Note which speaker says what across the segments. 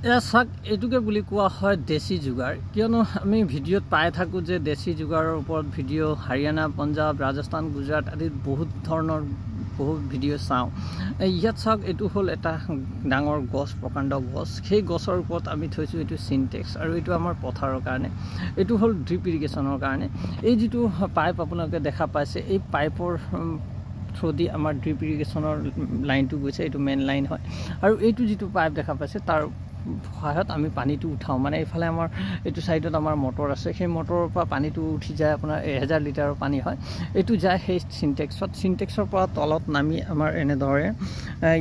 Speaker 1: এয়া চাক এইটোকে বুলি কোৱা হয় দেশী যোগাৰ, কিয়নো আমি ভিডিঅ'ত পাই থাকোঁ যে দেশী যোগাৰৰ ওপৰত ভিডিঅ' হাৰিয়ানা, পঞ্জাৱ, ৰাজস্থান, গুজৰাট আদিত বহুত ধৰণৰ বহুত ভিডিঅ' চাওঁ। ইয়াত চাওক, এইটো হ'ল এটা ডাঙৰ গছ, প্ৰকাণ্ড গছ। সেই গছৰ ওপৰত আমি থৈছোঁ এইটো চিনটেক্স, আৰু এইটো আমাৰ পথাৰৰ কাৰণে, এইটো হ'ল ড্ৰিপ ইৰিগেশ্যনৰ কাৰণে। এই যিটো পাইপ আপোনালোকে দেখা পাইছে, এই পাইপৰ থ্ৰুদি আমাৰ ড্ৰিপ ইৰিগেশ্যনৰ লাইনটো গৈছে, এইটো মেইন লাইন হয়। আৰু এইটো যিটো পাইপ দেখা পাইছে তাৰ সহায়ত আমি পানীটো উঠাওঁ। মানে এইফালে আমাৰ এইটো ছাইডত আমাৰ মটৰ আছে, সেই মটৰৰ পৰা পানীটো উঠি যায়, আপোনাৰ 1000 লিটাৰৰ পানী হয়। এইটো যায় সেই চিনটেক্সৰ পৰা তলত নামি আমাৰ এনেদৰে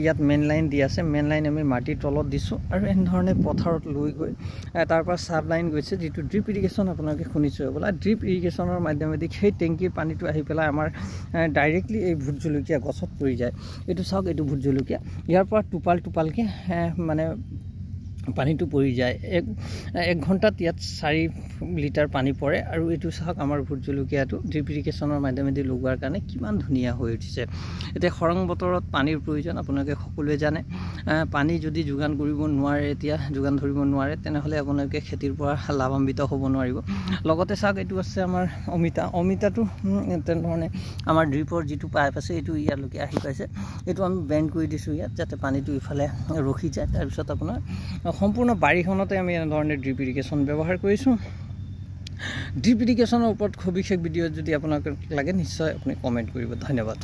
Speaker 1: ইয়াত মেইন লাইন দি আছে, মেইন লাইন আমি মাটিৰ তলত দিছোঁ, আৰু এনেধৰণে পথাৰত লৈ গৈ তাৰ পৰা চাব লাইন গৈছে, যিটো ড্ৰিপ ইৰিগেশ্যন আপোনালোকে শুনিছোঁ হ'বলা। ড্ৰিপ ইৰিগেশ্যনৰ মাধ্যমেদি সেই টেংকিৰ পানীটো আহি পেলাই আমাৰ ডাইৰেক্টলি এই ভোট জলকীয়া গছত পৰি যায়। এইটো চাওক, এইটো ভোট জলকীয়া, ইয়াৰ পৰা টোপালকৈ মানে পানীটো পৰি যায়। এক ঘণ্টাত ইয়াত 4 লিটাৰ পানী পৰে। আৰু এইটো চাওক, আমাৰ ভোট জলকীয়াটো ড্ৰিপ ইৰিগেশ্যনৰ মাধ্যমেদি লগোৱাৰ কাৰণে কিমান ধুনীয়া হৈ উঠিছে। এতিয়া খৰাং বতৰত পানীৰ প্ৰয়োজন, আপোনালোকে সকলোৱে জানে। পানী যদি যোগান কৰিব নোৱাৰে, এতিয়া যোগান ধৰিব নোৱাৰে, তেনেহ'লে আপোনালোকে খেতিৰ পৰা লাভান্বিত হ'ব নোৱাৰিব। লগতে চাওক, এইটো আছে আমাৰ অমিতাটো তেনেধৰণে আমাৰ ড্ৰিপৰ যিটো পাইপ আছে, এইটো ইয়ালৈকে আহি পাইছে। এইটো আমি বেণ্ড কৰি দিছোঁ ইয়াত, যাতে পানীটো ইফালে ৰখি যায়। তাৰপিছত আপোনাৰ সম্পূৰ্ণ বাৰীখনতে আমি এনেধৰণে ড্ৰিপ ইৰিগেশ্যন ব্যৱহাৰ কৰিছোঁ। ড্ৰিপ ইৰিগেশ্যনৰ ওপৰত সবিশেষ ভিডিঅ' যদি আপোনাক লাগে, নিশ্চয় আপুনি কমেণ্ট কৰিব। ধন্যবাদ।